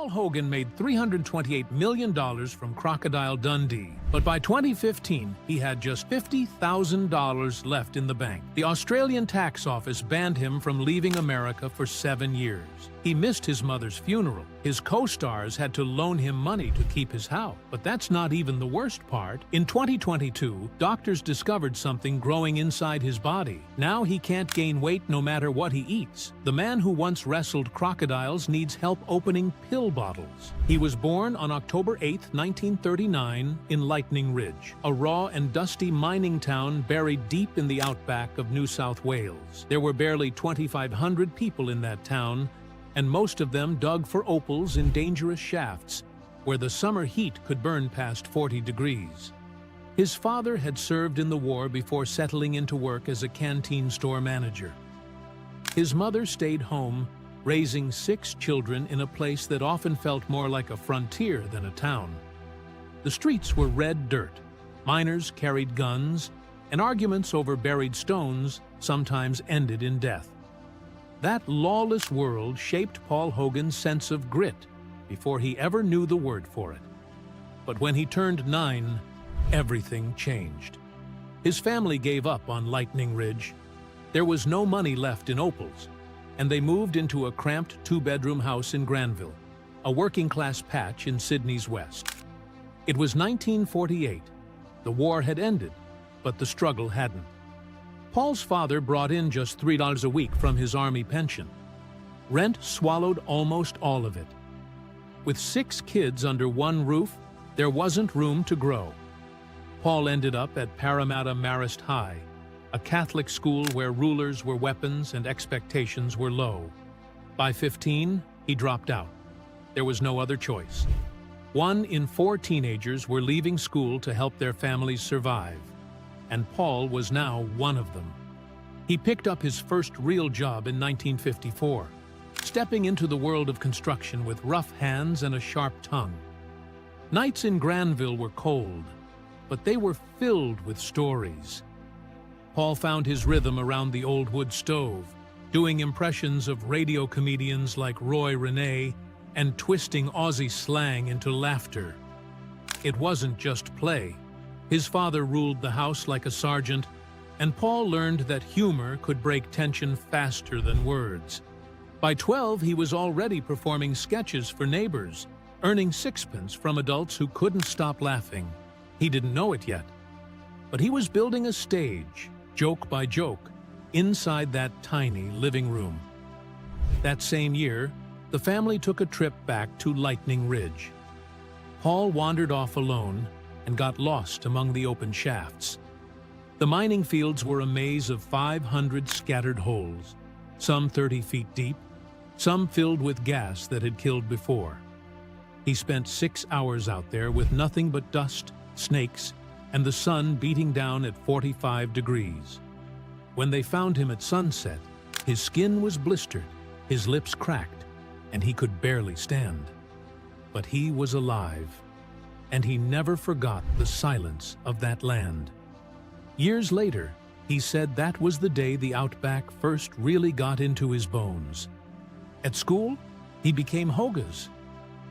Paul Hogan made $328 million from Crocodile Dundee, but by 2015, he had just $50,000 left in the bank. The Australian tax office banned him from leaving America for 7 years. He missed his mother's funeral. His co-stars had to loan him money to keep his house. But that's not even the worst part. In 2022, doctors discovered something growing inside his body. Now he can't gain weight no matter what he eats. The man who once wrestled crocodiles needs help opening pill bottles. He was born on October 8, 1939, in Lightning Ridge, a raw and dusty mining town buried deep in the outback of New South Wales. There were barely 2,500 people in that town, and most of them dug for opals in dangerous shafts, where the summer heat could burn past 40 degrees. His father had served in the war before settling into work as a canteen store manager. His mother stayed home, raising 6 children in a place that often felt more like a frontier than a town. The streets were red dirt, miners carried guns, and arguments over buried stones sometimes ended in death. That lawless world shaped Paul Hogan's sense of grit before he ever knew the word for it. But when he turned 9, everything changed. His family gave up on Lightning Ridge. There was no money left in opals, and they moved into a cramped 2-bedroom house in Granville, a working-class patch in Sydney's west. It was 1948. The war had ended, but the struggle hadn't. Paul's father brought in just $3 a week from his army pension. Rent swallowed almost all of it. With 6 kids under one roof, there wasn't room to grow. Paul ended up at Parramatta Marist High, a Catholic school where rulers were weapons and expectations were low. By 15, he dropped out. There was no other choice. 1 in 4 teenagers were leaving school to help their families survive, and Paul was now one of them. He picked up his first real job in 1954, stepping into the world of construction with rough hands and a sharp tongue. Nights in Granville were cold, but they were filled with stories. Paul found his rhythm around the old wood stove, doing impressions of radio comedians like Roy Renee and twisting Aussie slang into laughter. It wasn't just play. His father ruled the house like a sergeant, and Paul learned that humor could break tension faster than words. By 12, he was already performing sketches for neighbors, earning sixpence from adults who couldn't stop laughing. He didn't know it yet, but he was building a stage, joke by joke, inside that tiny living room. That same year, the family took a trip back to Lightning Ridge. Paul wandered off alone and got lost among the open shafts. The mining fields were a maze of 500 scattered holes, some 30 feet deep, some filled with gas that had killed before. He spent 6 hours out there with nothing but dust, snakes, and the sun beating down at 45 degrees. When they found him at sunset, his skin was blistered, his lips cracked, and he could barely stand. But he was alive, and he never forgot the silence of that land. Years later, he said that was the day the outback first really got into his bones. At school, he became Hogas.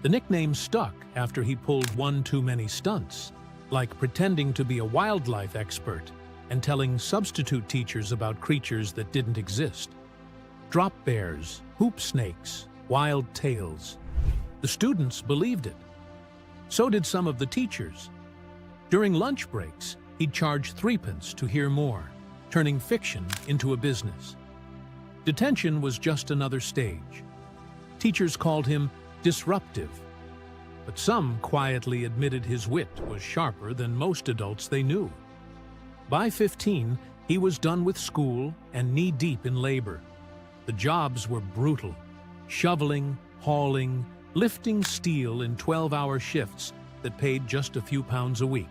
The nickname stuck after he pulled one too many stunts, like pretending to be a wildlife expert and telling substitute teachers about creatures that didn't exist. Drop bears, hoop snakes, wild tales. The students believed it. So did some of the teachers. During lunch breaks, he'd charge 3p to hear more, turning fiction into a business. Detention was just another stage. Teachers called him disruptive, but some quietly admitted his wit was sharper than most adults they knew. By 15, he was done with school and knee-deep in labor. The jobs were brutal: shoveling, hauling, lifting steel in 12-hour shifts that paid just a few pounds a week.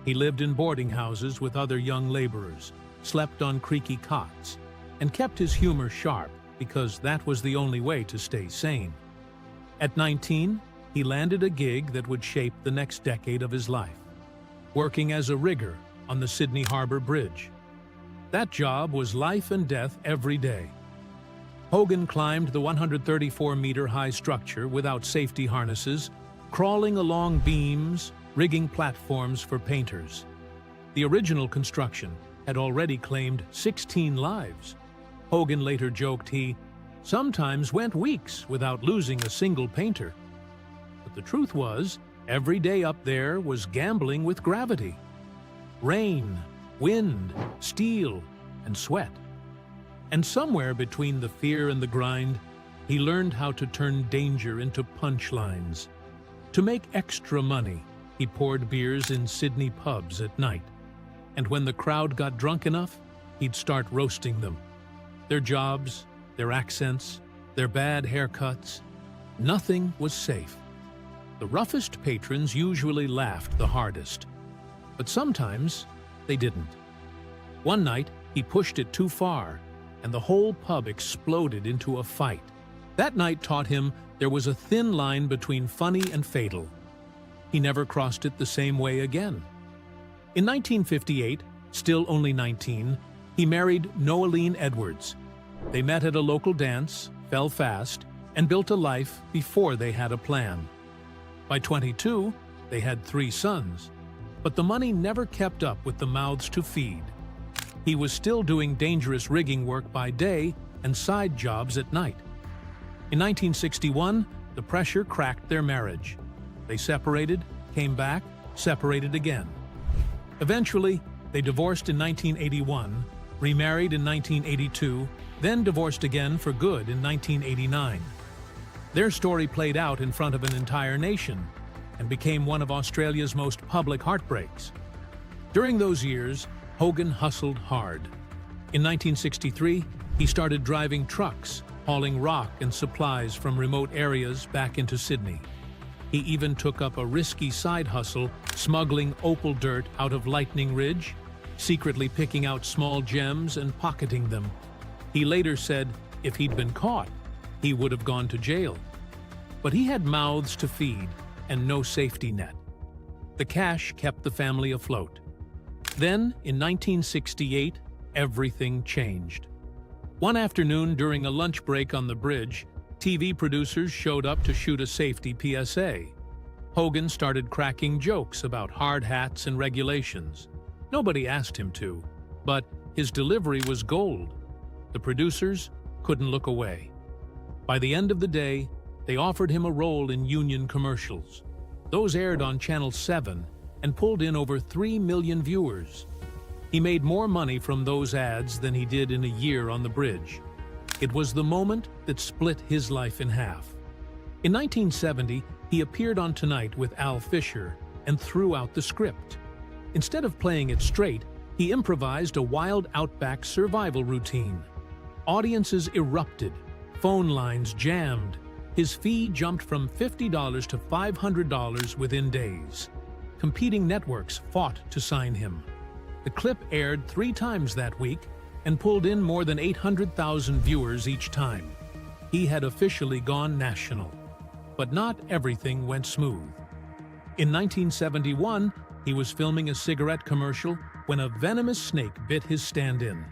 He lived in boarding houses with other young laborers, slept on creaky cots, and kept his humor sharp because that was the only way to stay sane. At 19, he landed a gig that would shape the next decade of his life, working as a rigger on the Sydney Harbour Bridge. That job was life and death every day. Hogan climbed the 134-meter-high structure without safety harnesses, crawling along beams, rigging platforms for painters. The original construction had already claimed 16 lives. Hogan later joked he sometimes went weeks without losing a single painter. But the truth was, every day up there was gambling with gravity. Rain, wind, steel, and sweat. And somewhere between the fear and the grind, he learned how to turn danger into punchlines. To make extra money, he poured beers in Sydney pubs at night. And when the crowd got drunk enough, he'd start roasting them. Their jobs, their accents, their bad haircuts, nothing was safe. The roughest patrons usually laughed the hardest, but sometimes they didn't. One night, he pushed it too far, and the whole pub exploded into a fight. That night taught him there was a thin line between funny and fatal. He never crossed it the same way again. In 1958, still only 19, he married Noeline Edwards. They met at a local dance, fell fast, and built a life before they had a plan. By 22, they had 3 sons, but the money never kept up with the mouths to feed. He was still doing dangerous rigging work by day and side jobs at night. In 1961, the pressure cracked their marriage. They separated, came back, separated again. Eventually, they divorced in 1981, remarried in 1982, then divorced again for good in 1989. Their story played out in front of an entire nation and became one of Australia's most public heartbreaks. During those years, Hogan hustled hard. In 1963, he started driving trucks, hauling rock and supplies from remote areas back into Sydney. He even took up a risky side hustle, smuggling opal dirt out of Lightning Ridge, secretly picking out small gems and pocketing them. He later said if he'd been caught, he would have gone to jail. But he had mouths to feed and no safety net. The cash kept the family afloat. Then, in 1968, everything changed. One afternoon during a lunch break on the bridge, TV producers showed up to shoot a safety PSA. Hogan started cracking jokes about hard hats and regulations. Nobody asked him to, but his delivery was gold. The producers couldn't look away. By the end of the day, they offered him a role in union commercials. Those aired on Channel 7 and pulled in over 3 million viewers. He made more money from those ads than he did in a year on the bridge. It was the moment that split his life in half. In 1970, he appeared on Tonight with Al Fisher and threw out the script. Instead of playing it straight, he improvised a wild outback survival routine. Audiences erupted, phone lines jammed. His fee jumped from $50 to $500 within days. Competing networks fought to sign him. The clip aired 3 times that week and pulled in more than 800,000 viewers each time. He had officially gone national. But not everything went smooth. In 1971, he was filming a cigarette commercial when a venomous snake bit his stand-in.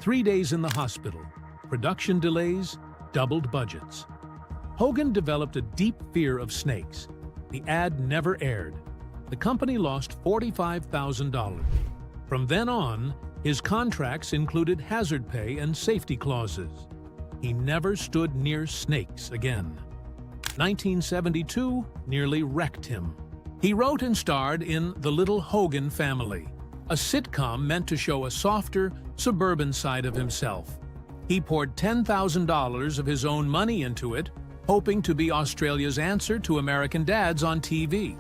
3 days in the hospital, production delays, doubled budgets. Hogan developed a deep fear of snakes. The ad never aired. The company lost $45,000. From then on, his contracts included hazard pay and safety clauses. He never stood near snakes again. 1972 nearly wrecked him. He wrote and starred in The Little Hogan Family, a sitcom meant to show a softer, suburban side of himself. He poured $10,000 of his own money into it, hoping to be Australia's answer to American dads on TV.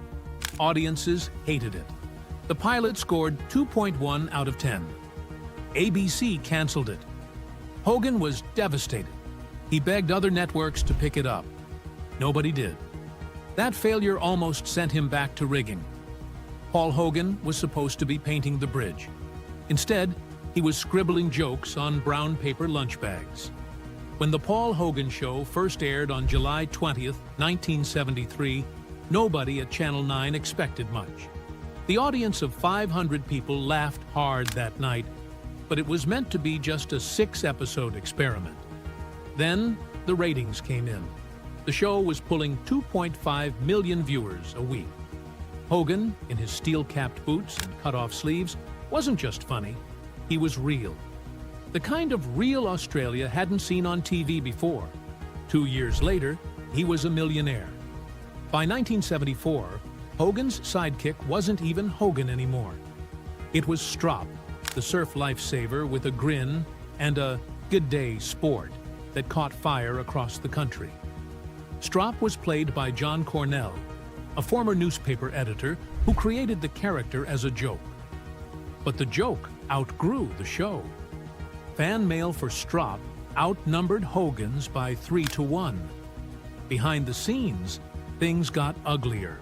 Audiences hated it. The pilot scored 2.1 out of 10. ABC canceled it. Hogan was devastated. He begged other networks to pick it up. Nobody did. That failure almost sent him back to rigging. Paul Hogan was supposed to be painting the bridge. Instead, he was scribbling jokes on brown paper lunch bags. When The Paul Hogan Show first aired on July 20th, 1973, nobody at Channel 9 expected much. The audience of 500 people laughed hard that night, but it was meant to be just a 6-episode experiment. Then the ratings came in. The show was pulling 2.5 million viewers a week. Hogan, in his steel-capped boots and cut-off sleeves, wasn't just funny, he was real. The kind of real Australia hadn't seen on TV before. 2 years later, he was a millionaire. By 1974, Hogan's sidekick wasn't even Hogan anymore. It was Strop, the surf lifesaver with a grin and a good day sport that caught fire across the country. Strop was played by John Cornell, a former newspaper editor who created the character as a joke. But the joke outgrew the show. Fan mail for Strop outnumbered Hogan's by 3-1. Behind the scenes, things got uglier.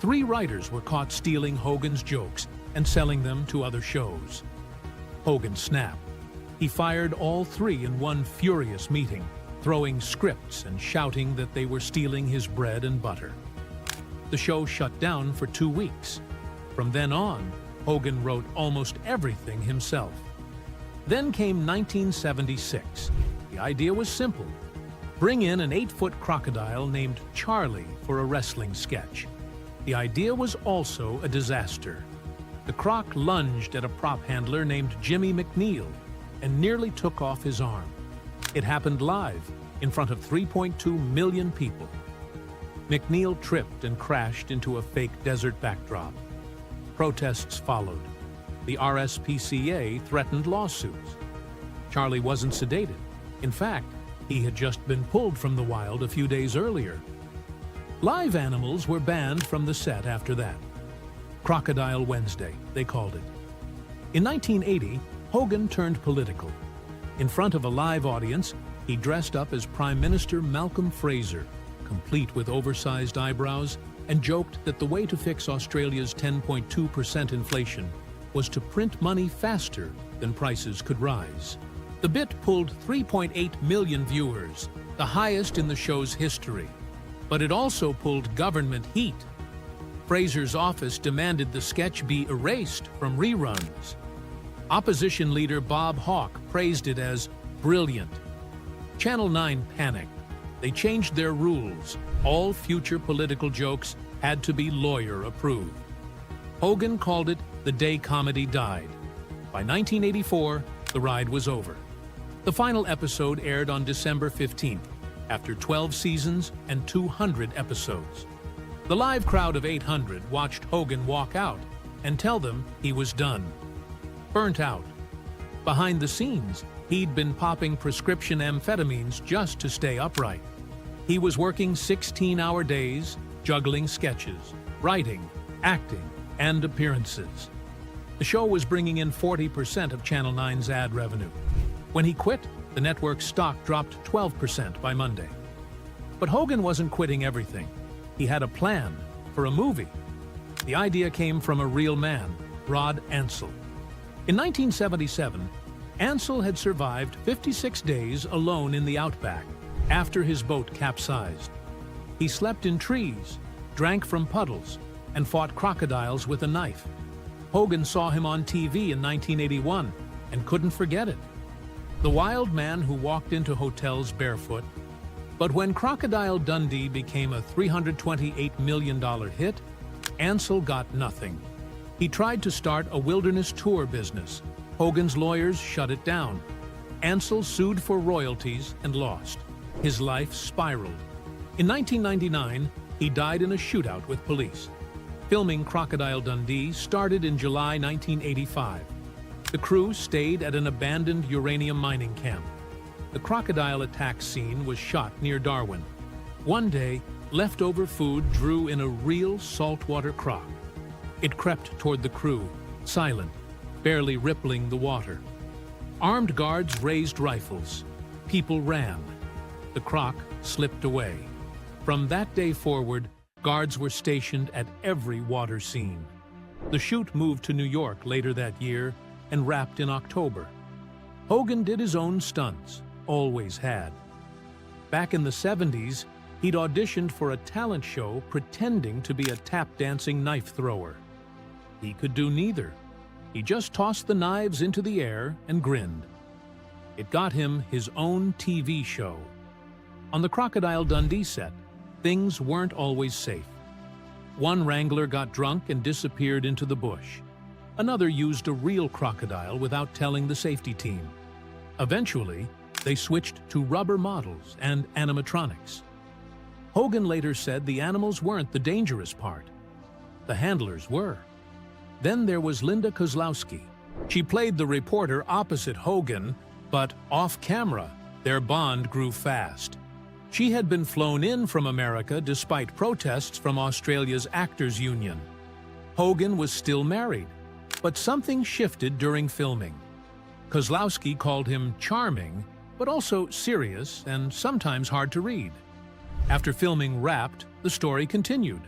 3 writers were caught stealing Hogan's jokes and selling them to other shows. Hogan snapped. He fired all 3 in one furious meeting, throwing scripts and shouting that they were stealing his bread and butter. The show shut down for 2 weeks. From then on, Hogan wrote almost everything himself. Then came 1976. The idea was simple. Bring in an 8-foot crocodile named Charlie for a wrestling sketch. The idea was also a disaster. The croc lunged at a prop handler named Jimmy McNeil and nearly took off his arm. It happened live in front of 3.2 million people. McNeil tripped and crashed into a fake desert backdrop. Protests followed. The RSPCA threatened lawsuits. Charlie wasn't sedated. In fact, he had just been pulled from the wild a few days earlier. Live animals were banned from the set after that. Crocodile Wednesday, they called it. In 1980, Hogan turned political. In front of a live audience, he dressed up as Prime Minister Malcolm Fraser, complete with oversized eyebrows, and joked that the way to fix Australia's 10.2% inflation was to print money faster than prices could rise. The bit pulled 3.8 million viewers, the highest in the show's history. But it also pulled government heat. Fraser's office demanded the sketch be erased from reruns. Opposition leader Bob Hawke praised it as brilliant. Channel 9 panicked. They changed their rules. All future political jokes had to be lawyer-approved. Hogan called it the day comedy died. By 1984, the ride was over. The final episode aired on December 15th, after 12 seasons and 200 episodes. The live crowd of 800 watched Hogan walk out and tell them he was done. Burnt out. Behind the scenes, he'd been popping prescription amphetamines just to stay upright. He was working 16-hour days, juggling sketches, writing, acting, and appearances. The show was bringing in 40% of Channel 9's ad revenue. When he quit, the network's stock dropped 12% by Monday. But Hogan wasn't quitting everything. He had a plan for a movie. The idea came from a real man, Rod Ansel. In 1977, Ansel had survived 56 days alone in the outback after his boat capsized. He slept in trees, drank from puddles, and fought crocodiles with a knife. Hogan saw him on TV in 1981 and couldn't forget it. The wild man who walked into hotels barefoot. But when Crocodile Dundee became a $328 million hit, Ansel got nothing. He tried to start a wilderness tour business. Hogan's lawyers shut it down. Ansel sued for royalties and lost. His life spiraled. In 1999, he died in a shootout with police. Filming Crocodile Dundee started in July 1985. The crew stayed at an abandoned uranium mining camp. The crocodile attack scene was shot near Darwin. One day, leftover food drew in a real saltwater croc. It crept toward the crew, silent, barely rippling the water. Armed guards raised rifles. People ran. The croc slipped away. From that day forward, guards were stationed at every water scene. The shoot moved to New York later that year and wrapped in October. Hogan did his own stunts, always had. Back in the 70s, he'd auditioned for a talent show pretending to be a tap-dancing knife thrower. He could do neither. He just tossed the knives into the air and grinned. It got him his own TV show. On the Crocodile Dundee set, things weren't always safe. One wrangler got drunk and disappeared into the bush. Another used a real crocodile without telling the safety team. Eventually, they switched to rubber models and animatronics. Hogan later said the animals weren't the dangerous part. The handlers were. Then there was Linda Kozlowski. She played the reporter opposite Hogan, but off-camera, their bond grew fast. She had been flown in from America despite protests from Australia's Actors Union. Hogan was still married, but something shifted during filming. Kozlowski called him charming, but also serious and sometimes hard to read. After filming Wrapped, the story continued.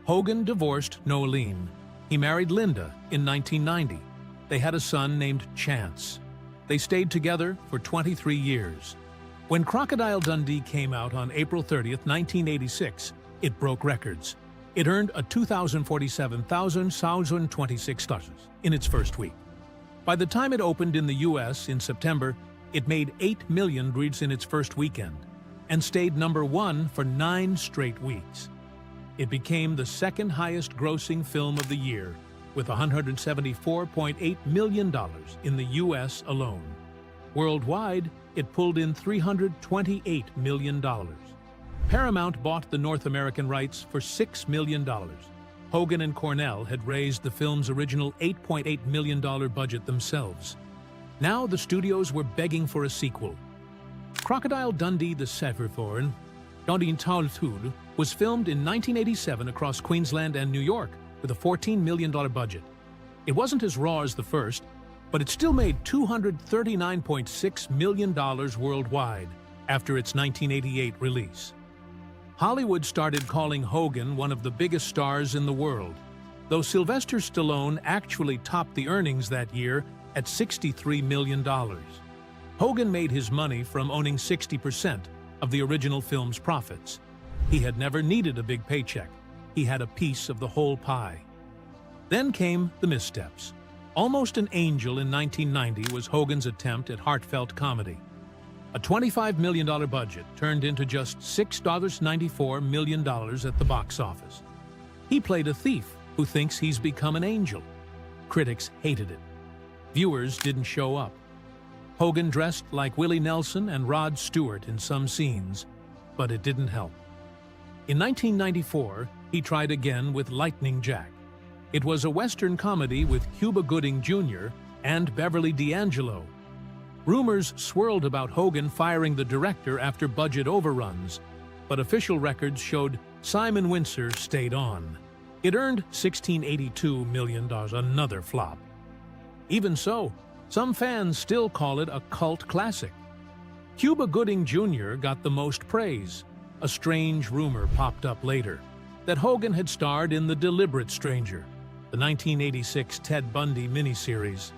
Hogan divorced Noeline. He married Linda in 1990. They had a son named Chance. They stayed together for 23 years. When Crocodile Dundee came out on April 30th, 1986, it broke records. It earned a $2,047,026 in its first week. By the time it opened in the U.S. in September, it made $8 million in its first weekend and stayed #1 for 9 straight weeks. It became the second highest grossing film of the year, with $174.8 million in the U.S. alone. Worldwide, it pulled in $328 million. Paramount bought the North American rights for $6 million. Hogan and Cornell had raised the film's original $8.8 million budget themselves. Now the studios were begging for a sequel. Crocodile Dundee the Severforn, Dundee Taltud, was filmed in 1987 across Queensland and New York with a $14 million budget. It wasn't as raw as the first, but it still made $239.6 million worldwide after its 1988 release. Hollywood started calling Hogan one of the biggest stars in the world, though Sylvester Stallone actually topped the earnings that year at $63 million. Hogan made his money from owning 60% of the original film's profits. He had never needed a big paycheck. He had a piece of the whole pie. Then came the missteps. Almost an Angel in 1990 was Hogan's attempt at heartfelt comedy. A $25 million budget turned into just $6.94 million at the box office. He played a thief who thinks he's become an angel. Critics hated it. Viewers didn't show up. Hogan dressed like Willie Nelson and Rod Stewart in some scenes, but it didn't help. In 1994, he tried again with Lightning Jack. It was a Western comedy with Cuba Gooding Jr. and Beverly D'Angelo. Rumors swirled about Hogan firing the director after budget overruns, but official records showed Simon Windsor stayed on. It earned $16.82 million, another flop. Even so, some fans still call it a cult classic. Cuba Gooding Jr. got the most praise. A strange rumor popped up later that Hogan had starred in The Deliberate Stranger, the 1986 Ted Bundy miniseries.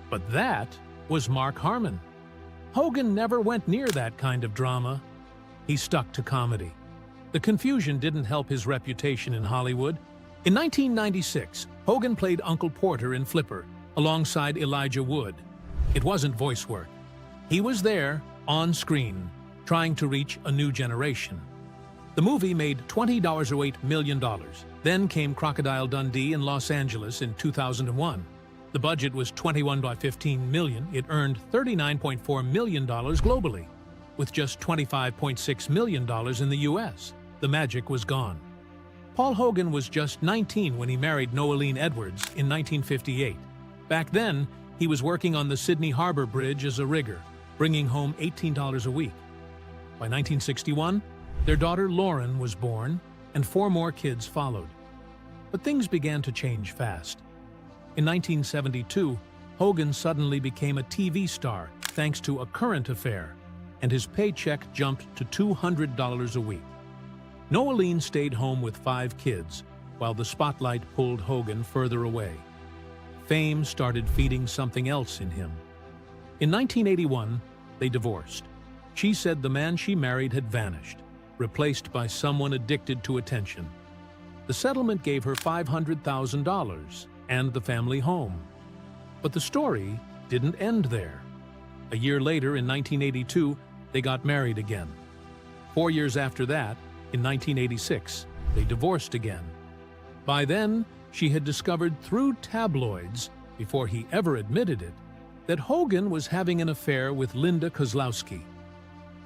But that was Mark Harmon. Hogan never went near that kind of drama. He stuck to comedy. The confusion didn't help his reputation in Hollywood. In 1996, Hogan played Uncle Porter in Flipper, alongside Elijah Wood. It wasn't voice work. He was there, on screen, trying to reach a new generation. The movie made $20.08 million. Then came Crocodile Dundee in Los Angeles in 2001. The budget was $21.15 million. It earned $39.4 million globally, with just $25.6 million in the U.S. The magic was gone. Paul Hogan was just 19 when he married Noeline Edwards in 1958. Back then, he was working on the Sydney Harbor Bridge as a rigger, bringing home $18 a week. By 1961, their daughter Lauren was born, and 4 more kids followed. But things began to change fast. In 1972, Hogan suddenly became a TV star thanks to a current affair, and his paycheck jumped to $200 a week. Noeline stayed home with 5 kids, while the spotlight pulled Hogan further away. Fame started feeding something else in him. In 1981, they divorced. She said the man she married had vanished, replaced by someone addicted to attention. The settlement gave her $500,000 and the family home. But the story didn't end there. A year later, in 1982, they got married again. 4 years after that, in 1986, they divorced again. By then, she had discovered through tabloids, before he ever admitted it, that Hogan was having an affair with Linda Kozlowski.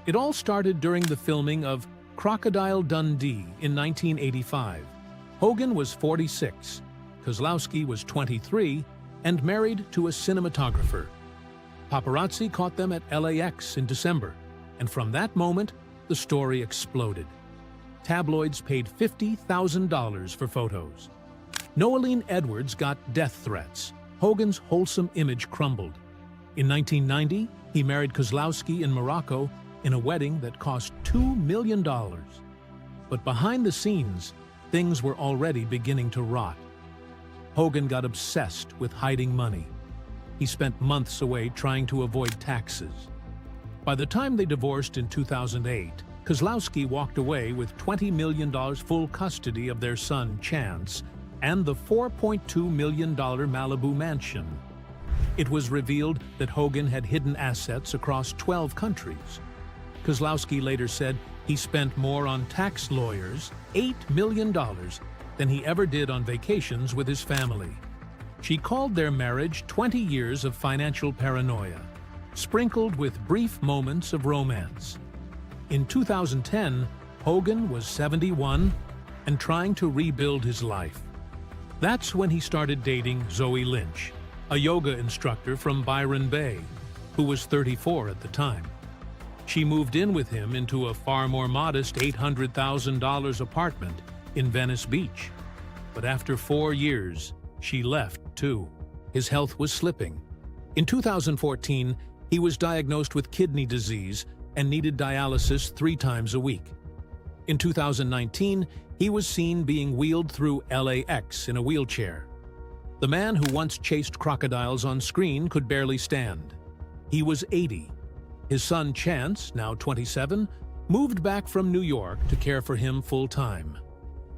It all started during the filming of Crocodile Dundee in 1985. Hogan was 46, Kozlowski was 23, and married to a cinematographer. Paparazzi caught them at LAX in December, and from that moment, the story exploded. Tabloids paid $50,000 for photos. Noeline Edwards got death threats. Hogan's wholesome image crumbled. In 1990, he married Kozlowski in Morocco in a wedding that cost $2 million. But behind the scenes, things were already beginning to rot. Hogan got obsessed with hiding money. He spent months away trying to avoid taxes. By the time they divorced in 2008, Kozlowski walked away with $20 million full custody of their son, Chance, and the $4.2 million Malibu mansion. It was revealed that Hogan had hidden assets across 12 countries. Kozlowski later said he spent more on tax lawyers, $8 million, than he ever did on vacations with his family. She called their marriage 20 years of financial paranoia, sprinkled with brief moments of romance. In 2010, Hogan was 71 and trying to rebuild his life. That's when he started dating Zoe Lynch, a yoga instructor from Byron Bay, who was 34 at the time. She moved in with him into a far more modest $800,000 apartment in Venice Beach. But after 4 years, she left too. His health was slipping. In 2014, he was diagnosed with kidney disease and needed dialysis 3 times a week. In 2019, he was seen being wheeled through LAX in a wheelchair. The man who once chased crocodiles on screen could barely stand. He was 80. His son Chance, now 27, moved back from New York to care for him full-time.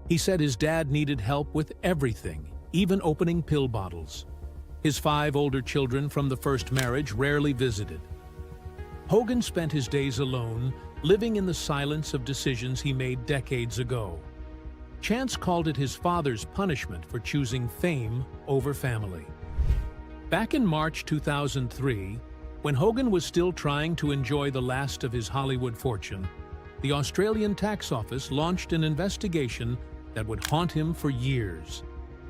He said his dad needed help with everything, even opening pill bottles. His 5 older children from the first marriage rarely visited. Hogan spent his days alone, living in the silence of decisions he made decades ago. Chance called it his father's punishment for choosing fame over family. Back in March 2003, when Hogan was still trying to enjoy the last of his Hollywood fortune, the Australian tax office launched an investigation that would haunt him for years.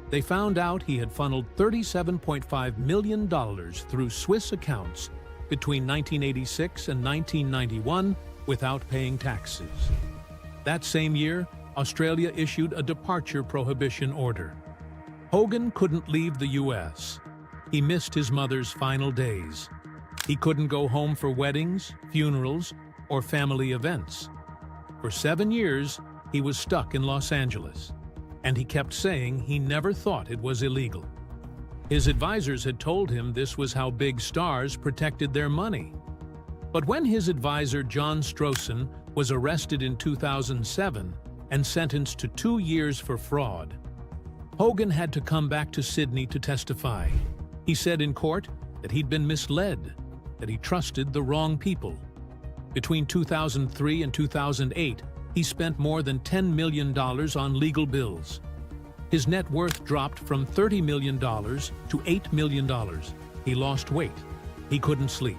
They found out he had funneled $37.5 million through Swiss accounts between 1986 and 1991 without paying taxes. That same year, Australia issued a departure prohibition order. Hogan couldn't leave the U.S. He missed his mother's final days. He couldn't go home for weddings, funerals, or family events. For 7 years, he was stuck in Los Angeles, and he kept saying he never thought it was illegal. His advisors had told him this was how big stars protected their money. But when his advisor John Strossen was arrested in 2007 and sentenced to 2 years for fraud, Hogan had to come back to Sydney to testify. He said in court that he'd been misled, that he trusted the wrong people. Between 2003 and 2008, he spent more than $10 million on legal bills. His net worth dropped from $30 million to $8 million. He lost weight. He couldn't sleep.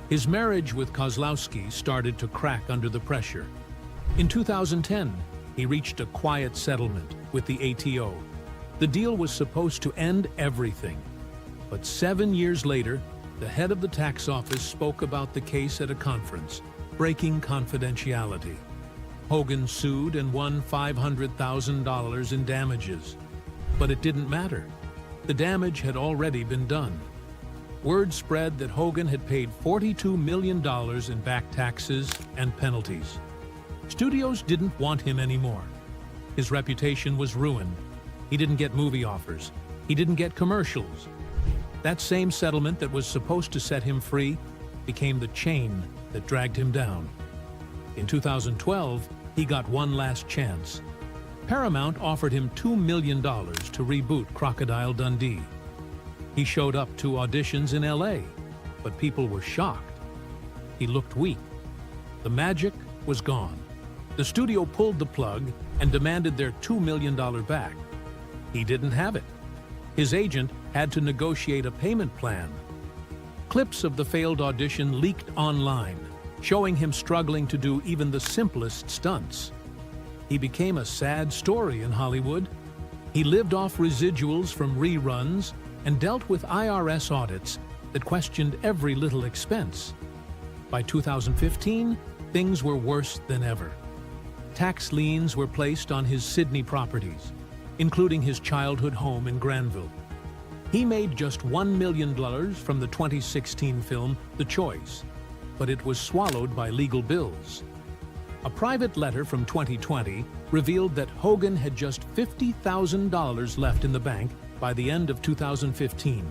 His marriage with Kozlowski started to crack under the pressure. In 2010, he reached a quiet settlement with the ATO. The deal was supposed to end everything. But 7 years later, the head of the tax office spoke about the case at a conference, breaking confidentiality. Hogan sued and won $500,000 in damages. But it didn't matter. The damage had already been done. Word spread that Hogan had paid $42 million in back taxes and penalties. Studios didn't want him anymore. His reputation was ruined. He didn't get movie offers. He didn't get commercials. That same settlement that was supposed to set him free became the chain that dragged him down. In 2012, he got one last chance. Paramount offered him $2 million to reboot Crocodile Dundee. He showed up to auditions in LA. but people were shocked. He looked weak. The magic was gone. The studio pulled the plug and demanded their $2 million back. He didn't have it. His agent had to negotiate a payment plan. Clips of the failed audition leaked online, showing him struggling to do even the simplest stunts. He became a sad story in Hollywood. He lived off residuals from reruns and dealt with IRS audits that questioned every little expense. By 2015, things were worse than ever. Tax liens were placed on his Sydney properties, including his childhood home in Granville. He made just $1 million from the 2016 film The Choice, but it was swallowed by legal bills. A private letter from 2020 revealed that Hogan had just $50,000 left in the bank by the end of 2015.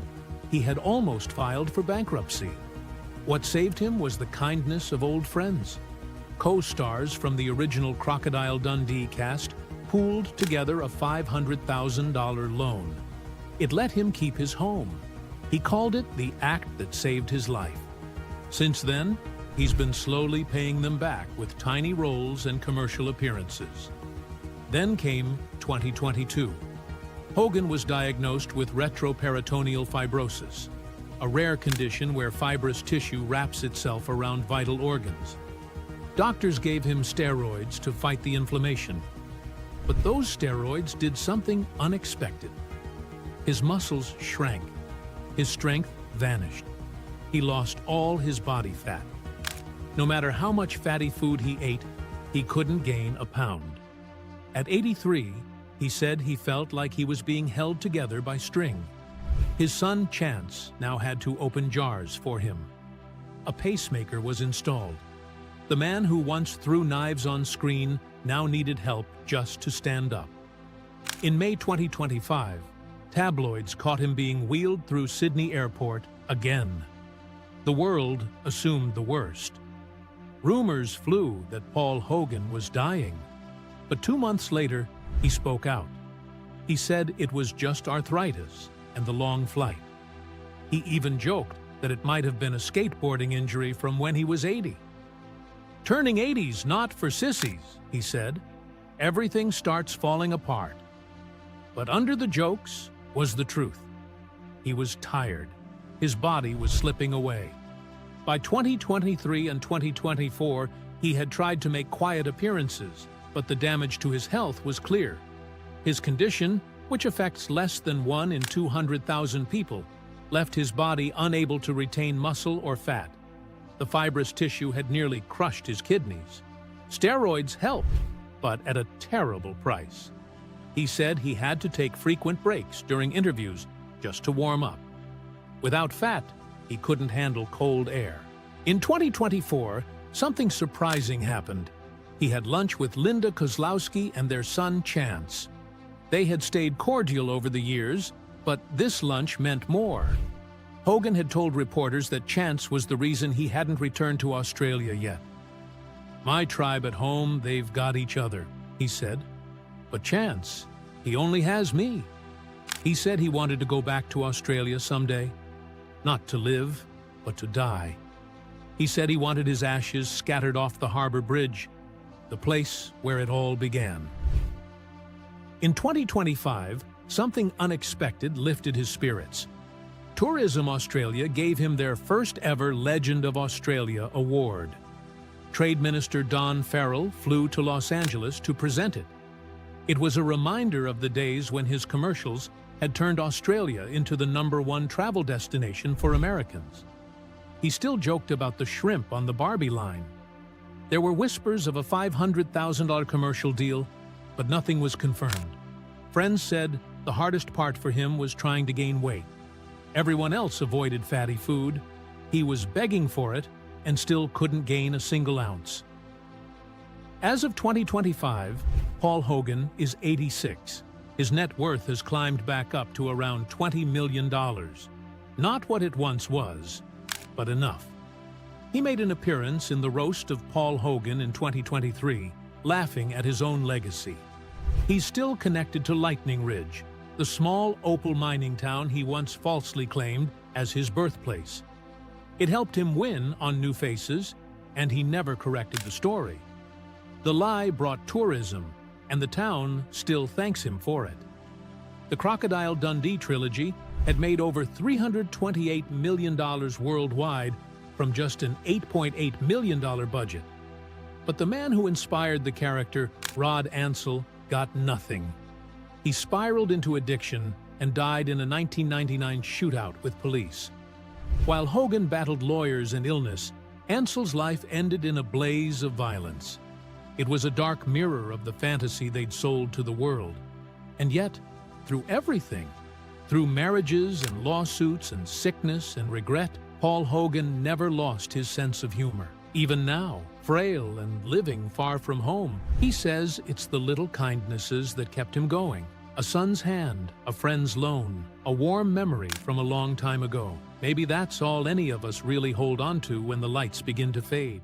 He had almost filed for bankruptcy. What saved him was the kindness of old friends. Co-stars from the original Crocodile Dundee cast pooled together a $500,000 loan. It let him keep his home. He called it the act that saved his life. Since then, he's been slowly paying them back with tiny roles and commercial appearances. Then came 2022. Hogan was diagnosed with retroperitoneal fibrosis, a rare condition where fibrous tissue wraps itself around vital organs. Doctors gave him steroids to fight the inflammation. But those steroids did something unexpected. His muscles shrank. His strength vanished. He lost all his body fat. No matter how much fatty food he ate, he couldn't gain a pound. At 83, he said he felt like he was being held together by string. His son, Chance, now had to open jars for him. A pacemaker was installed. The man who once threw knives on screen now needed help just to stand up. In May 2025, tabloids caught him being wheeled through Sydney Airport again. The world assumed the worst. Rumors flew that Paul Hogan was dying. But 2 months later, he spoke out. He said it was just arthritis and the long flight. He even joked that it might have been a skateboarding injury from when he was 80. "Turning 80's not for sissies," he said. "Everything starts falling apart." But under the jokes was the truth. He was tired. His body was slipping away. By 2023 and 2024, he had tried to make quiet appearances, but the damage to his health was clear. His condition, which affects less than 1 in 200,000 people, left his body unable to retain muscle or fat. The fibrous tissue had nearly crushed his kidneys. Steroids helped, but at a terrible price. He said he had to take frequent breaks during interviews just to warm up. Without fat, he couldn't handle cold air. In 2024, something surprising happened. He had lunch with Linda Kozlowski and their son Chance. They had stayed cordial over the years, but this lunch meant more. Hogan had told reporters that Chance was the reason he hadn't returned to Australia yet. "My tribe at home, they've got each other," he said. "But Chance, he only has me." He said he wanted to go back to Australia someday. Not to live, but to die. He said he wanted his ashes scattered off the Harbour Bridge, the place where it all began. In 2025, something unexpected lifted his spirits. Tourism Australia gave him their first ever Legend of Australia award. Trade Minister Don Farrell flew to Los Angeles to present it. It was a reminder of the days when his commercials had turned Australia into the #1 travel destination for Americans. He still joked about the shrimp on the Barbie line. There were whispers of a $500,000 commercial deal, but nothing was confirmed. Friends said the hardest part for him was trying to gain weight. Everyone else avoided fatty food. He was begging for it and still couldn't gain a single ounce. As of 2025, Paul Hogan is 86. His net worth has climbed back up to around $20 million. Not what it once was, but enough. He made an appearance in the roast of Paul Hogan in 2023, laughing at his own legacy. He's still connected to Lightning Ridge, the small opal mining town he once falsely claimed as his birthplace. It helped him win on New Faces, and he never corrected the story. The lie brought tourism, and the town still thanks him for it. The Crocodile Dundee trilogy had made over $328 million worldwide from just an $8.8 million budget. But the man who inspired the character, Rod Ansel, got nothing. He spiraled into addiction and died in a 1999 shootout with police. While Hogan battled lawyers and illness, Ansel's life ended in a blaze of violence. It was a dark mirror of the fantasy they'd sold to the world. And yet, through everything, through marriages and lawsuits and sickness and regret, Paul Hogan never lost his sense of humor. Even now, frail and living far from home, he says it's the little kindnesses that kept him going. A son's hand, a friend's loan, a warm memory from a long time ago. Maybe that's all any of us really hold on to when the lights begin to fade.